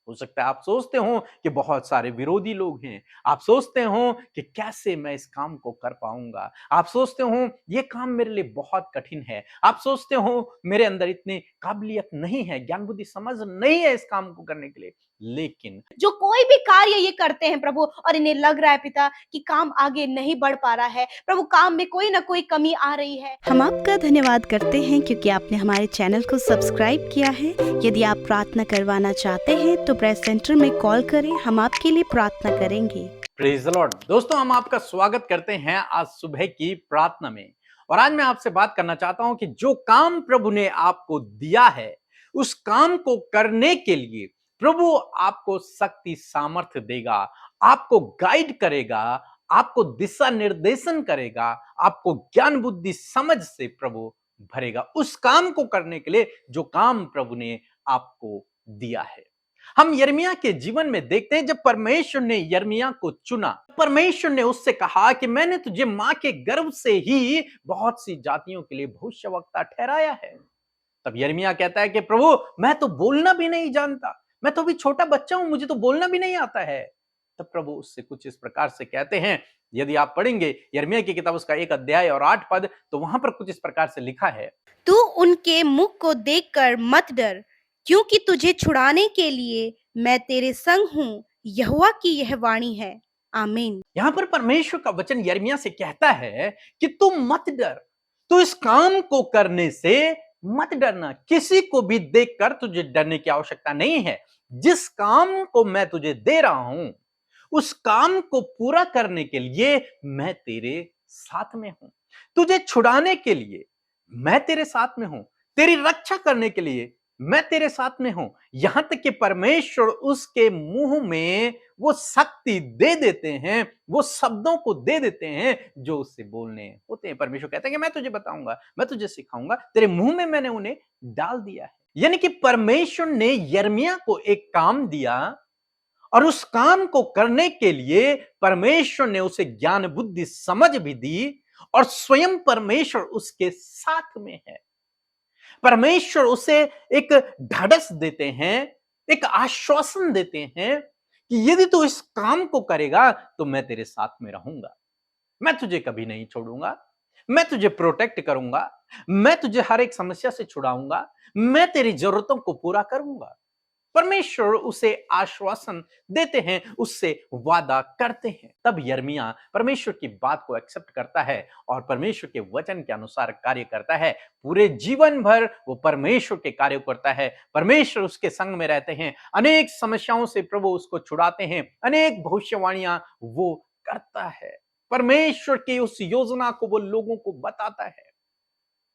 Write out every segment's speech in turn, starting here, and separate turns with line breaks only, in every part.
हो सकता है आप सोचते हो कि बहुत सारे विरोधी लोग हैं। आप सोचते हो कि कैसे मैं इस काम को कर पाऊंगा। आप सोचते हो ये काम मेरे लिए बहुत कठिन है। आप सोचते हो मेरे अंदर इतनी काबिलियत नहीं है, ज्ञान बुद्धि समझ नहीं है इस काम को करने के लिए। लेकिन
जो कोई भी कार्य ये करते हैं प्रभु, और इन्हें लग रहा है पिता कि काम आगे नहीं बढ़ पा रहा है, प्रभु काम में कोई ना कोई कमी आ रही है।
हम आपका धन्यवाद करते हैं क्योंकि आपने हमारे चैनल को सब्सक्राइब किया है। यदि आप प्रार्थना करवाना चाहते हैं तो प्रेस सेंटर में कॉल करें, हम आपके लिए प्रार्थना करेंगे।
Praise the Lord. दोस्तों, हम आपका स्वागत करते हैं आज सुबह की प्रार्थना में। और आज मैं आपसे बात करना चाहता हूं कि जो काम प्रभु ने आपको दिया है, उस काम को करने के लिए प्रभु आपको शक्ति सामर्थ्य देगा, आपको गाइड करेगा, आपको दिशा निर्देशन करेगा, आपको ज्ञान बुद्धि समझ से प्रभु भरेगा उस काम को करने के लिए जो काम प्रभु ने आपको दिया है। हम यिर्मयाह के जीवन में देखते हैं, जब परमेश्वर ने यिर्मयाह को चुना, परमेश्वर ने उससे कहा कि मैंने तुझे मां के गर्भ से ही बहुत सी जातियों के लिए भविष्यवक्ता ठहराया है। तब यिर्मयाह कहता है कि प्रभु, मैं तो बोलना भी नहीं जानता, मैं तो अभी छोटा बच्चा हूं, मुझे तो बोलना भी नहीं आता है। तब प्रभु उससे कुछ इस प्रकार से कहते हैं। यदि आप पढ़ेंगे यिर्मयाह की किताब उसका 1 अध्याय और 8 पद, तो वहां पर कुछ इस प्रकार से लिखा है।
तू उनके मुख को देखकर मत डर, क्योंकि तुझे छुड़ाने के लिए मैं तेरे संग हूँ, यहोवा की यह वाणी है। आमीन।
यहां पर परमेश्वर का वचन यिर्मयाह से कहता है कि तुम मत डर, तू इस काम को करने से मत डरना। किसी को भी देखकर तुझे डरने की आवश्यकता नहीं है। जिस काम को मैं तुझे दे रहा हूं, उस काम को पूरा करने के लिए मैं तेरे साथ में हूं। तुझे छुड़ाने के लिए मैं तेरे साथ में हूं। तेरी रक्षा करने के लिए मैं तेरे साथ में हूं। यहां तक कि परमेश्वर उसके मुंह में वो शक्ति दे देते हैं, वो शब्दों को दे देते हैं जो उससे बोलने होते हैं। परमेश्वर कहते हैं कि मैं तुझे बताऊंगा, मैं तुझे सिखाऊंगा, तेरे मुंह में मैंने उन्हें डाल दिया है। यानी कि परमेश्वर ने यिर्मयाह को एक काम दिया और उस काम को करने के लिए परमेश्वर ने उसे ज्ञान बुद्धि समझ भी दी, और स्वयं परमेश्वर उसके साथ में है। परमेश्वर उसे एक ढाढ़स देते हैं, एक आश्वासन देते हैं कि यदि तू इस काम को करेगा तो मैं तेरे साथ में रहूंगा, मैं तुझे कभी नहीं छोड़ूंगा, मैं तुझे प्रोटेक्ट करूंगा, मैं तुझे हर एक समस्या से छुड़ाऊंगा, मैं तेरी जरूरतों को पूरा करूंगा। परमेश्वर उसे आश्वासन देते हैं, उससे वादा करते हैं। तब यिर्मयाह परमेश्वर की बात को एक्सेप्ट करता है और परमेश्वर के वचन के अनुसार कार्य करता है। पूरे जीवन भर वो परमेश्वर के कार्य करता है। परमेश्वर उसके संग में रहते हैं। अनेक समस्याओं से प्रभु उसको छुड़ाते हैं। अनेक भविष्यवाणियां वो करता है। परमेश्वर की उस योजना को वो लोगों को बताता है।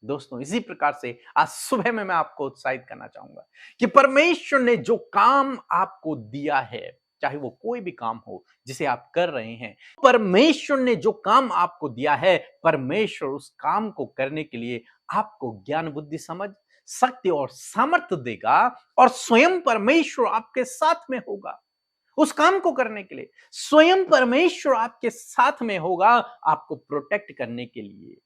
दोस्तों, इसी प्रकार से आज सुबह में मैं आपको उत्साहित करना चाहूंगा कि परमेश्वर ने जो काम आपको दिया है, चाहे वो कोई भी काम हो जिसे आप कर रहे हैं, परमेश्वर ने जो काम आपको दिया है, परमेश्वर उस काम को करने के लिए आपको ज्ञान बुद्धि समझ शक्ति और सामर्थ्य देगा, और स्वयं परमेश्वर आपके साथ में होगा। उस काम को करने के लिए स्वयं परमेश्वर आपके साथ में होगा, आपको प्रोटेक्ट करने के लिए,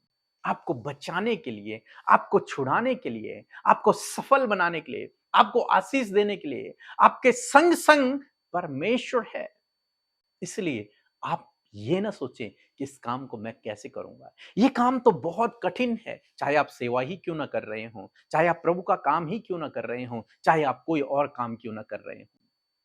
आपको बचाने के लिए, आपको छुड़ाने के लिए, आपको सफल बनाने के लिए, आपको आशीष देने के लिए, आपके संग संग परमेश्वर है। इसलिए आप ये ना सोचें कि इस काम को मैं कैसे करूंगा, ये काम तो बहुत कठिन है। चाहे आप सेवा ही क्यों ना कर रहे हो, चाहे आप प्रभु का काम ही क्यों ना कर रहे हो, चाहे आप कोई और काम क्यों ना कर रहे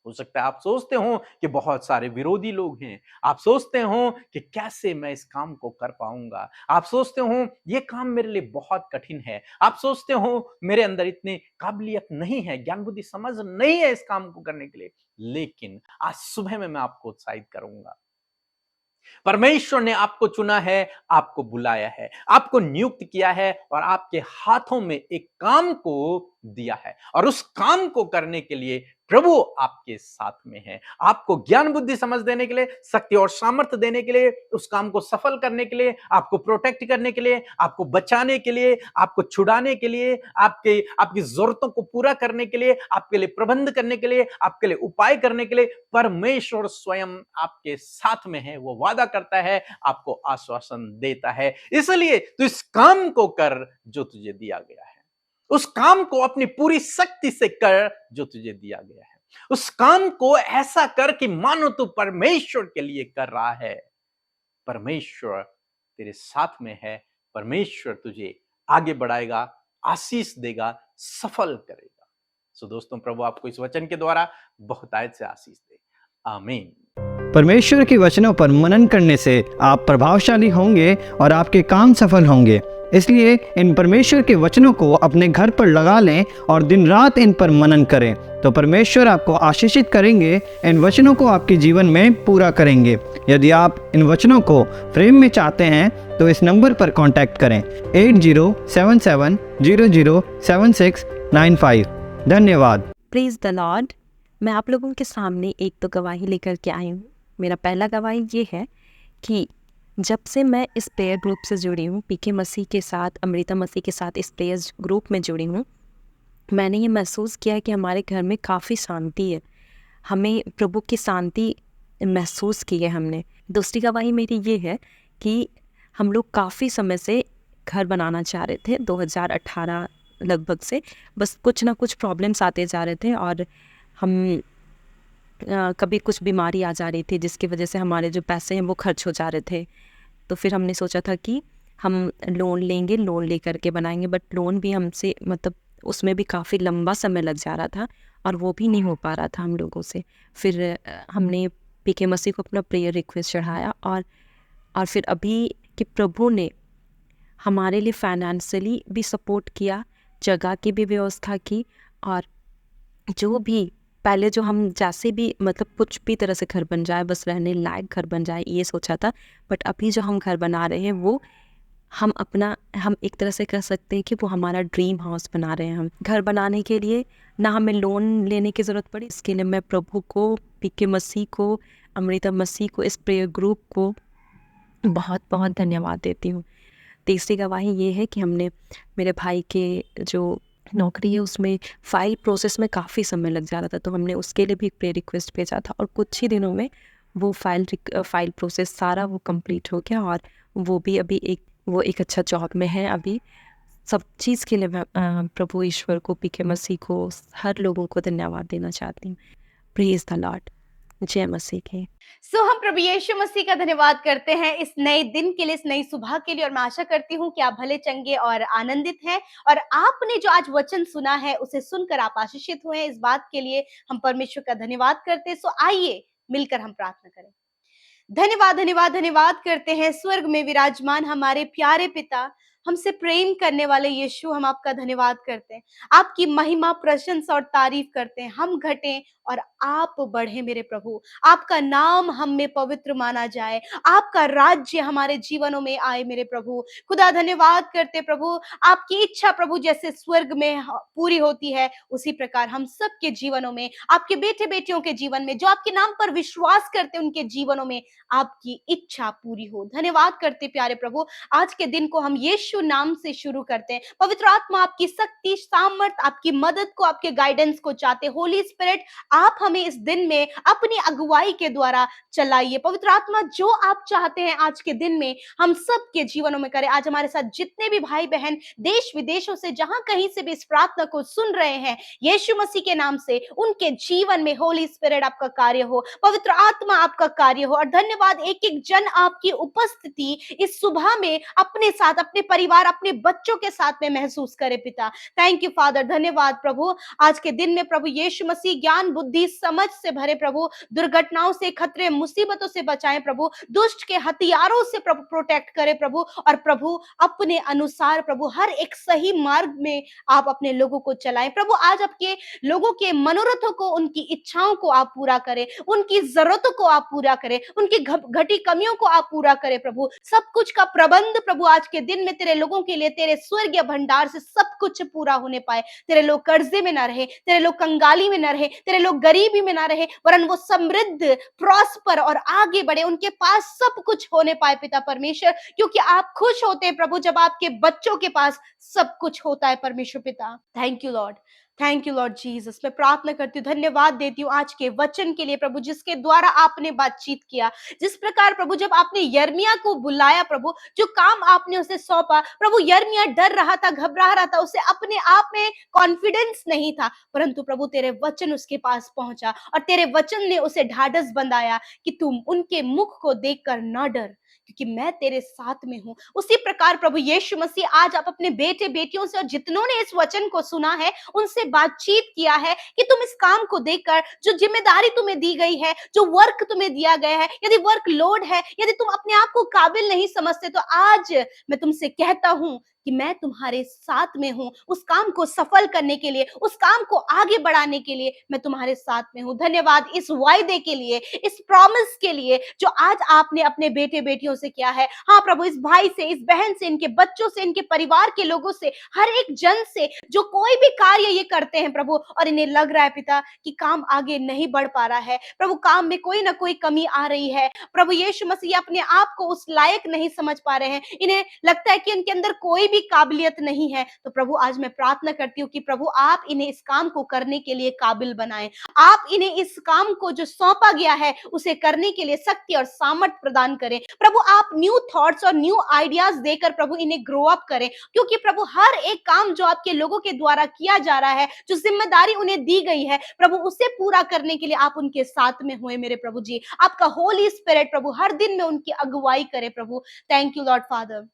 हो सकता है आप सोचते हो कि बहुत सारे विरोधी लोग हैं। आप सोचते हो कि कैसे मैं इस काम को कर पाऊंगा। आप सोचते हो ये काम मेरे लिए बहुत कठिन है। आप सोचते हो मेरे अंदर इतनी काबिलियत नहीं है, ज्ञान बुद्धि समझ नहीं है इस काम को करने के लिए। लेकिन आज सुबह में मैं आपको उत्साहित करूंगा। परमेश्वर ने आपको चुना है, आपको बुलाया है, आपको नियुक्त किया है और आपके हाथों में एक काम को दिया है, और उस काम को करने के लिए प्रभु आपके साथ में है। आपको ज्ञान बुद्धि समझ देने के लिए, शक्ति और सामर्थ्य देने के लिए, उस काम को सफल करने के लिए, आपको प्रोटेक्ट करने के लिए, आपको बचाने के लिए, आपको छुड़ाने के लिए, आपकी जरूरतों को पूरा करने के लिए, आपके लिए प्रबंध करने के लिए, आपके लिए उपाय करने के लिए परमेश्वर स्वयं आपके साथ में है। वो वादा करता है, आपको आश्वासन देता है। इसलिए तू इस काम को कर जो तुझे दिया गया है, उस काम को अपनी पूरी शक्ति से कर जो तुझे दिया गया है। उस काम को ऐसा कर कि मानो तू परमेश्वर के लिए कर रहा है। परमेश्वर तेरे साथ में है, परमेश्वर तुझे आगे बढ़ाएगा, आशीष देगा, सफल करेगा। सो दोस्तों, प्रभु आपको इस वचन के द्वारा बहुतायत से आशीष दे। आमीन।
परमेश्वर के वचनों पर मनन करने से आप प्रभावशाली होंगे और आपके काम सफल होंगे। इसलिए इन परमेश्वर के वचनों को अपने घर पर लगा लें और दिन रात इन पर मनन करें, तो परमेश्वर आपको आशीषित करेंगे, इन वचनों को आपके जीवन में पूरा करेंगे। यदि आप इन वचनों को फ्रेम में चाहते हैं तो इस नंबर पर कांटेक्ट करें 8077007695। धन्यवाद।
Praise the Lord. मैं आप लोगों के सामने एक तो गवाही लेकर के आई हूँ। मेरा पहला गवाही ये है कि जब से मैं इस प्रेयर ग्रुप से जुड़ी हूँ, पीके मसीह के साथ, अमृता मसीह के साथ इस प्रेयर ग्रुप में जुड़ी हूँ, मैंने ये महसूस किया है कि हमारे घर में काफ़ी शांति है। हमें प्रभु की शांति महसूस की है हमने। दूसरी गवाही मेरी ये है कि हम लोग काफ़ी समय से घर बनाना चाह रहे थे, 2018 लगभग से। बस कुछ ना कुछ प्रॉब्लम्स आते जा रहे थे और हम कभी कुछ बीमारी आ जा रही थी जिसकी वजह से हमारे जो पैसे हैं वो खर्च हो जा रहे थे। तो फिर हमने सोचा था कि हम लोन लेंगे, लोन लेकर के बनाएंगे, बट लोन भी हमसे मतलब उसमें भी काफ़ी लंबा समय लग जा रहा था और वो भी नहीं हो पा रहा था हम लोगों से। फिर हमने पीके मसीह को अपना प्रेयर रिक्वेस्ट चढ़ाया और फिर अभी कि प्रभु ने हमारे लिए फाइनेंशियली भी सपोर्ट किया, जगह की भी व्यवस्था की, और जो भी पहले जो हम जैसे भी मतलब कुछ भी तरह से घर बन जाए, बस रहने लायक घर बन जाए, ये सोचा था। बट अभी जो हम घर बना रहे हैं वो हम एक तरह से कह सकते हैं कि वो हमारा ड्रीम हाउस बना रहे हैं। हम घर बनाने के लिए ना हमें लोन लेने की ज़रूरत पड़ी। इसके लिए मैं प्रभु को, पीके मसीह को, अमृता मसीह को, इस प्रेयर ग्रुप को बहुत बहुत धन्यवाद देती हूँ। तीसरी गवाही ये है कि हमने मेरे भाई के जो नौकरी है उसमें फ़ाइल प्रोसेस में काफ़ी समय लग जा रहा था, तो हमने उसके लिए भी एक प्रेयर रिक्वेस्ट भेजा था और कुछ ही दिनों में वो फ़ाइल प्रोसेस सारा वो कंप्लीट हो गया और वो भी अभी एक अच्छा जॉब में है। अभी सब चीज़ के लिए मैं प्रभु ईश्वर को, पीके मसीह को, हर लोगों को धन्यवाद देना चाहती हूँ। Praise the Lord. जय मसीह की।
सो हम प्रभु यीशु मसीह का धन्यवाद करते हैं इस नए दिन के लिए, इस नई सुबह के लिए। और मैं आशा करती हूँ कि आप भले चंगे और आनंदित हैं और आपने जो आज वचन सुना है उसे सुनकर आप आशीषित हुए हैं। इस बात के लिए हम परमेश्वर का धन्यवाद करते हैं। सो आइए मिलकर हम प्रार्थना करें। धन्यवाद धन्यवाद धन्यवाद करते हैं स्वर्ग में विराजमान हमारे प्यारे पिता, हमसे प्रेम करने वाले यीशु, हम आपका धन्यवाद करते हैं। आपकी महिमा, प्रशंसा और तारीफ करते हैं। हम घटें और आप बढ़े मेरे प्रभु। आपका नाम हम में पवित्र माना जाए, आपका राज्य हमारे जीवनों में आए मेरे प्रभु। खुदा धन्यवाद करते प्रभु, आपकी इच्छा प्रभु जैसे स्वर्ग में पूरी होती है उसी प्रकार हम सबके जीवनों में, आपके बेटे बेटियों के जीवन में, जो आपके नाम पर विश्वास करते उनके जीवनों में आपकी इच्छा पूरी हो। धन्यवाद करते प्यारे प्रभु, आज के दिन को हम यीशु नाम से शुरू करते हैं। पवित्र आत्मा आपकी शक्ति, सामर्थ, आपकी मदद को, आपके गाइडेंस को चाहते। होली स्पिरिट, आप हमें इस दिन में अपनी अगुवाई के द्वारा चलाइए। पवित्र आत्मा, जो आप चाहते हैं आज के दिन में हम सबके जीवनों में करें। आज हमारे साथ जितने भी भाई बहन देश विदेशों से जहां कहीं से भी इस प्रार्थना को सुन रहे हैं, यीशु मसीह के नाम से उनके जीवन में होली स्पिरिट आपका कार्य हो, पवित्र आत्मा आपका कार्य हो। और धन्यवाद, एक एक जन आपकी उपस्थिति इस सुबह में अपने साथ, अपने परिवार, अपने बच्चों के साथ में महसूस करे पिता। Thank you father. धन्यवाद प्रभु, आज के दिन में प्रभु यीशु मसीह ज्ञान, बुद्धि, समझ से भरे प्रभु, दुर्घटनाओं से, खतरे, मुसीबतों से बचाएं प्रभु, दुष्ट के हथियारों से प्रभु प्रोटेक्ट करे प्रभु, और प्रभु अपने अनुसार प्रभु हर एक सही मार्ग में आप अपने लोगों को चलाएं प्रभु। आज आपके लोगों के मनोरथों को, उनकी इच्छाओं को आप पूरा करें, उनकी जरूरतों को आप पूरा करें, उनकी घटी कमियों को आप पूरा करें प्रभु। सब कुछ का प्रबंध प्रभु आज के दिन में तेरे लोगों के लिए, तेरे स्वर्गीय भंडार से सब कुछ पूरा होने पाए। तेरे लोग कर्जे में ना रहे, तेरे लोग कंगाली में ना रहे, तेरे लोग गरीबी में ना रहे, वरन वो समृद्ध, प्रॉस्पर और आगे बढ़े, उनके पास सब कुछ होने पाए पिता परमेश्वर, क्योंकि आप खुश होते हैं प्रभु जब आपके बच्चों के पास सब कुछ होता है परमेश्वर पिता। Thank you Lord. Thank you Lord Jesus. मैं प्रार्थना करती हूँ, धन्यवाद देती हूँ आज के वचन के लिए प्रभु, जिसके द्वारा आपने बातचीत किया। जिस प्रकार प्रभु जब आपने यिर्मयाह को बुलाया प्रभु, जो काम आपने उसे सौंपा प्रभु, यिर्मयाह डर रहा था, घबरा रहा था, उसे अपने आप में कॉन्फिडेंस नहीं था, परंतु प्रभु तेरे वचन उसके पास पहुंचा और तेरे वचन ने उसे ढाढ़स बंधाया कि तुम उनके मुख को देखकर न डर, क्योंकि मैं तेरे साथ में हूं। उसी प्रकार प्रभु यीशु मसीह आज आप अपने बेटे बेटियों से और जितनों ने इस वचन को सुना है उनसे बातचीत किया है कि तुम इस काम को देखकर, जो जिम्मेदारी तुम्हें दी गई है, जो वर्क तुम्हें दिया गया है, यदि वर्क लोड है, यदि तुम अपने आप को काबिल नहीं समझते, तो आज मैं तुमसे कहता हूं कि मैं तुम्हारे साथ में हूं। उस काम को सफल करने के लिए, उस काम को आगे बढ़ाने के लिए मैं तुम्हारे साथ में हूं। धन्यवाद इस वायदे के लिए, इस प्रॉमिस के लिए जो आज आपने अपने बेटे बेटियों से किया है। हाँ प्रभु, इस भाई से, इस बहन से, इनके बच्चों से, इनके परिवार के लोगों से, हर एक जन से जो कोई भी कार्य ये करते हैं प्रभु, और इन्हें लग रहा है पिता कि काम आगे नहीं बढ़ पा रहा है प्रभु, काम में कोई ना कोई कमी आ रही है प्रभु यीशु मसीह, अपने आप को उस लायक नहीं समझ पा रहे हैं, इन्हें लगता है कि इनके अंदर कोई भी काबिलियत नहीं है, तो प्रभु आज मैं प्रार्थना करती हूँ कि प्रभु आप इन्हें इस काम को करने के लिए काबिल बनाएं। आप इन्हें इस काम को जो सौंपा गया है उसे करने के लिए शक्ति और सामर्थ प्रदान करें प्रभु। आप न्यू थॉट्स और न्यू आइडियाज देकर प्रभु इन्हें ग्रो अप करें, क्योंकि प्रभु हर एक काम जो आपके लोगों के द्वारा किया जा रहा है, जो जिम्मेदारी उन्हें दी गई है प्रभु, उसे पूरा करने के लिए आप उनके साथ में हुए मेरे प्रभु जी। आपका होली स्पिरिट प्रभु हर दिन में उनकी अगुवाई करे प्रभु। Thank you lord father.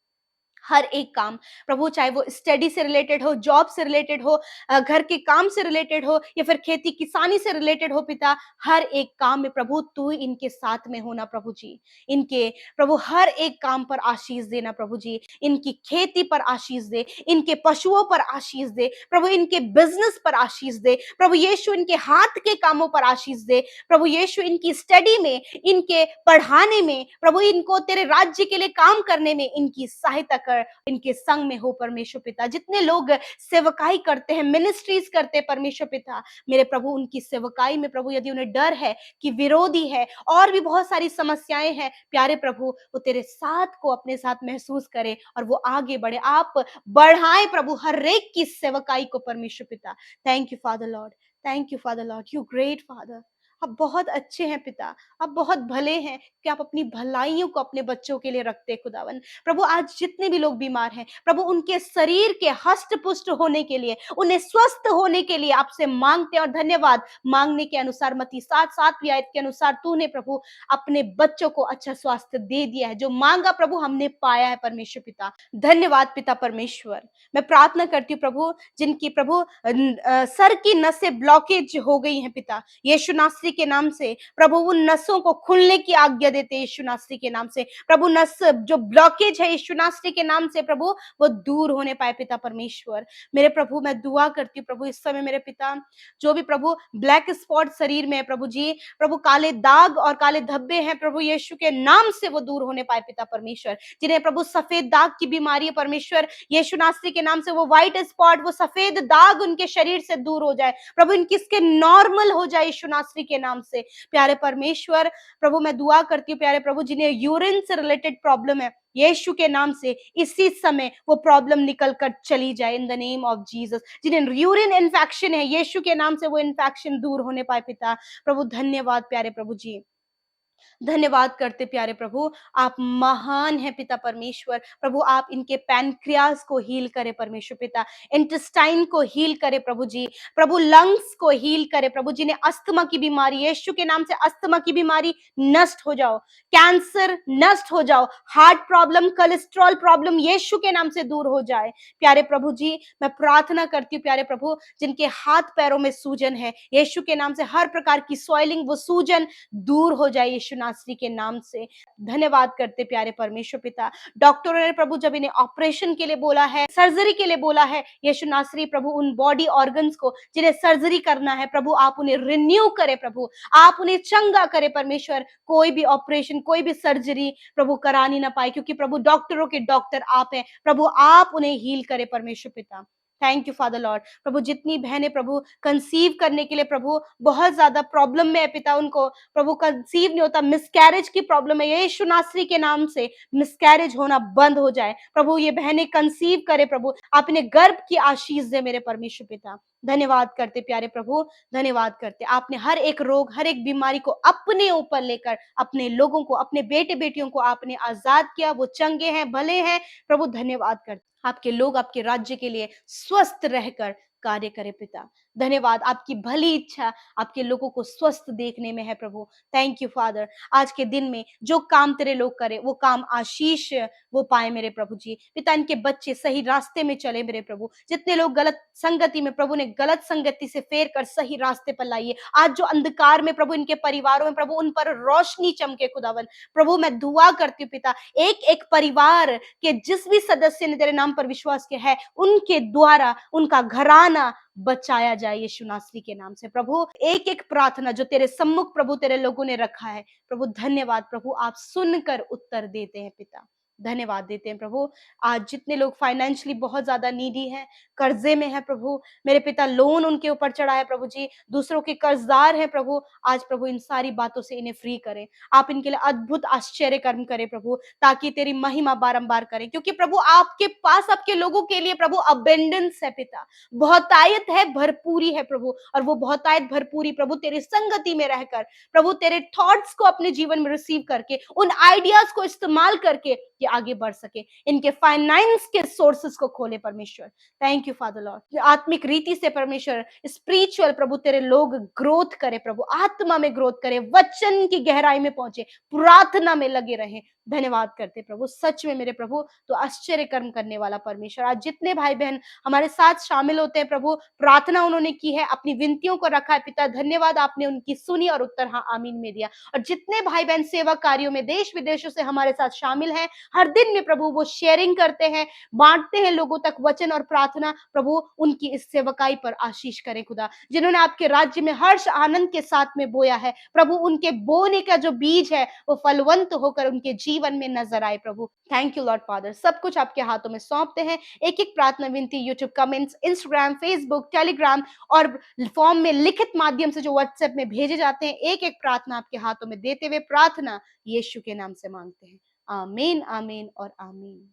हर एक काम प्रभु, चाहे वो स्टडी से रिलेटेड हो, जॉब से रिलेटेड हो, घर के काम से रिलेटेड हो, या फिर खेती किसानी से रिलेटेड हो पिता, हर एक काम में प्रभु तू इनके साथ में होना प्रभु जी। इनके प्रभु हर एक काम पर आशीष देना प्रभु जी, इनकी खेती पर आशीष दे, इनके पशुओं पर आशीष दे प्रभु, इनके बिजनेस पर आशीष दे प्रभु यीशु, इनके हाथ के कामों पर आशीष दे प्रभु यीशु, इनकी स्टडी में, इनके पढ़ाने में प्रभु, इनको तेरे राज्य के लिए काम करने में इनकी सहायता कर, इनके संग में हो परमेश्वर पिता। जितने लोग सेवकाई करते हैं, मिनिस्ट्रीज करते हैं परमेश्वर पिता, मेरे प्रभु उनकी सेवकाई में प्रभु यदि उन्हें डर है कि विरोधी है और भी बहुत सारी समस्याएं हैं, प्यारे प्रभु वो तेरे साथ को अपने साथ महसूस करे और वो आगे बढ़े। आप बढ़ाएं प्रभु हर एक की सेवकाई को परमेश्वर पिता। Thank you father Lord, thank you father Lord, you great father. आप बहुत अच्छे हैं पिता, आप बहुत भले हैं कि आप अपनी भलाइयों को अपने बच्चों के लिए रखते हैं खुदावन। प्रभु आज जितने भी लोग बीमार हैं प्रभु, उनके शरीर के हष्ट पुष्ट होने के लिए, उन्हें स्वस्थ होने के लिए आपसे मांगते हैं, और धन्यवाद मांगने के अनुसार मत्ती 7:7 आयत के अनुसार तूने प्रभु अपने बच्चों को अच्छा स्वास्थ्य दे दिया है। जो मांगा प्रभु हमने पाया है परमेश्वर पिता। धन्यवाद पिता परमेश्वर। मैं प्रार्थना करती हूँ प्रभु, जिनकी प्रभु सर की नसें ब्लॉकेज हो गई हैं पिता, यीशु नासरी के नाम से प्रभु उन नसों को खुलने की आज्ञा देते यीशु नासरी के नाम से प्रभु। नस जो ब्लॉकेज है यीशु नासरी के नाम से प्रभु वो दूर होने पाए पिता परमेश्वर। मेरे प्रभु मैं दुआ करती हूँ प्रभु इस समय मेरे पिता, जो भी प्रभु ब्लैक स्पॉट शरीर में है प्रभु जी, प्रभु काले दाग और काले धब्बे हैं प्रभु यीशु के नाम से वो दूर होने पाए पिता परमेश्वर। जिन्हें प्रभु सफेद दाग की बीमारी है परमेश्वर, यीशु नासरी के नाम से वो व्हाइट स्पॉट, वो सफेद दाग उनके शरीर से दूर हो जाए प्रभु, इनकी स्किन नॉर्मल हो जाए यीशु नासरी के नाम से प्यारे परमेश्वर। प्रभु मैं दुआ करती हूँ प्यारे प्रभु, जिन्हें यूरिन से रिलेटेड प्रॉब्लम है यीशु के नाम से इसी समय वो प्रॉब्लम निकल कर चली जाए in the name of Jesus. जिन्हें यूरिन इन्फेक्शन है यीशु के नाम से वो इन्फेक्शन दूर होने पाए पिता प्रभु। धन्यवाद प्यारे प्रभु जी, धन्यवाद करते प्यारे प्रभु, आप महान हैं पिता परमेश्वर। प्रभु आप इनके पैनक्रियाज को हील करे परमेश्वर पिता, इंटेस्टाइन को हील करे प्रभु जी, प्रभु लंग्स को हील करे प्रभु। जिन्हें अस्थमा की बीमारी यीशु के नाम से अस्थमा की बीमारी नष्ट हो जाओ, कैंसर नष्ट हो जाओ, हार्ट प्रॉब्लम, कोलेस्ट्रॉल प्रॉब्लम यीशु के नाम से दूर हो जाए प्यारे प्रभु जी। मैं प्रार्थना करती हूँ प्यारे प्रभु, जिनके हाथ पैरों में सूजन है यीशु के नाम से हर प्रकार की सॉइलिंग, वो सूजन दूर हो जाए यीशु नासरी के नाम से। धन्यवाद करते प्यारे परमेश्वर पिता। डॉक्टरों ने प्रभु जब इन्हें ऑपरेशन के लिए बोला है, सर्जरी के लिए बोला है यीशु नासरी प्रभु, उन बॉडी ऑर्गन्स को जिन्हें सर्जरी करना है प्रभु आप उन्हें रिन्यू करे प्रभु, आप उन्हें चंगा करे परमेश्वर। कोई भी ऑपरेशन, कोई भी सर्जरी प्रभु करानी ना पाए, क्योंकि प्रभु डॉक्टरों के डॉक्टर आप हैं प्रभु, आप उन्हें हील करे परमेश्वर पिता। Thank you father lord. प्रभु जितनी बहनें प्रभु कंसीव करने के लिए प्रभु बहुत ज्यादा प्रॉब्लम में है पिता, उनको प्रभु कंसीव नहीं होता, मिसकैरेज की प्रॉब्लम है, यीशु नासरी के नाम से मिसकैरेज होना बंद हो जाए प्रभु। ये बहनें कंसीव करे प्रभु, अपने गर्भ की आशीष दे मेरे परमेश्वर पिता। धन्यवाद करते प्यारे प्रभु, धन्यवाद करते। आपने हर एक रोग, हर एक बीमारी को अपने ऊपर लेकर अपने लोगों को, अपने बेटे बेटियों को आपने आजाद किया। वो चंगे हैं, भले हैं प्रभु। धन्यवाद करते। आपके लोग आपके राज्य के लिए स्वस्थ रहकर कार्य करे पिता। धन्यवाद, आपकी भली इच्छा आपके लोगों को स्वस्थ देखने में है प्रभु। Thank you father. आज के दिन में जो काम तेरे लोग करे वो काम आशीष वो पाए मेरे प्रभु जी। पिता इनके बच्चे सही रास्ते में चले मेरे प्रभु। जितने लोग गलत संगति में प्रभु ने गलत संगति से फेर कर सही रास्ते पर लाइए। आज जो अंधकार में प्रभु इनके परिवारों में प्रभु उन पर रोशनी चमके खुदावन। प्रभु मैं दुआ करती हूँ पिता, एक एक परिवार के जिस भी सदस्य ने तेरे नाम पर विश्वास किया है उनके द्वारा उनका घराना बचाया जाए यीशु नासरी के नाम से प्रभु। एक एक प्रार्थना जो तेरे सम्मुख प्रभु तेरे लोगों ने रखा है प्रभु, धन्यवाद प्रभु, आप सुनकर उत्तर देते हैं पिता। धन्यवाद देते हैं प्रभु। आज जितने लोग फाइनेंशियली बहुत ज्यादा नीडी हैं, कर्जे में है प्रभु मेरे पिता, लोन उनके ऊपर चढ़ा है प्रभु जी, दूसरों के कर्जदार है प्रभु, आज प्रभु इन सारी बातों से इन्हें फ्री करें। आप इनके लिए अद्भुत आश्चर्य कर्म करें प्रभु, ताकि तेरी महिमा बारंबार करें, क्योंकि प्रभु आपके पास आपके लोगों के लिए प्रभु अबेंडेंस है पिता, बहुतायत है, भरपूरी है प्रभु। और वो बहुतायत भरपूरी प्रभु तेरी संगति में रहकर प्रभु तेरे थॉट्स को अपने जीवन में रिसीव करके उन आइडियाज को इस्तेमाल करके ये आगे बढ़ सके। इनके फाइनेंस के सोर्सेस को खोले परमेश्वर। Thank you father Lord. आत्मिक रीति से परमेश्वर स्पिरिचुअल प्रभु तेरे लोग ग्रोथ करे प्रभु, आत्मा में ग्रोथ करे, वचन की गहराई में पहुंचे, प्रार्थना में लगे रहे। धन्यवाद करते प्रभु, सच में मेरे प्रभु तो आश्चर्य कर्म करने वाला परमेश्वर। आज जितने भाई बहन हमारे साथ शामिल होते हैं प्रभु, प्रार्थना उन्होंने की है, अपनी विनतियों को रखा है पिता, धन्यवाद आपने उनकी सुनी और उत्तर हाँ आमीन में दिया। और जितने भाई बहन सेवा कार्यों में देश विदेशों से हमारे साथ शामिल हैं, हर दिन में प्रभु वो शेयरिंग करते हैं, बांटते हैं लोगों तक वचन और प्रार्थना, प्रभु उनकी इस सेवकाई पर आशीष करें खुदा। जिन्होंने आपके राज्य में हर्ष आनंद के साथ में बोया है प्रभु, उनके बोने का जो बीज है वो फलवंत होकर उनके जीवन में नजर आए प्रभु। Thank you lord father. सब कुछ आपके हाथों में सौंपते हैं। एक एक प्रार्थना विनती YouTube comments, Instagram, Facebook, Telegram और फॉर्म में लिखित माध्यम से जो व्हाट्सएप में भेजे जाते हैं, एक एक प्रार्थना आपके हाथों में देते हुए प्रार्थना यीशु के नाम से मांगते हैं। आमीन, आमीन और आमीन।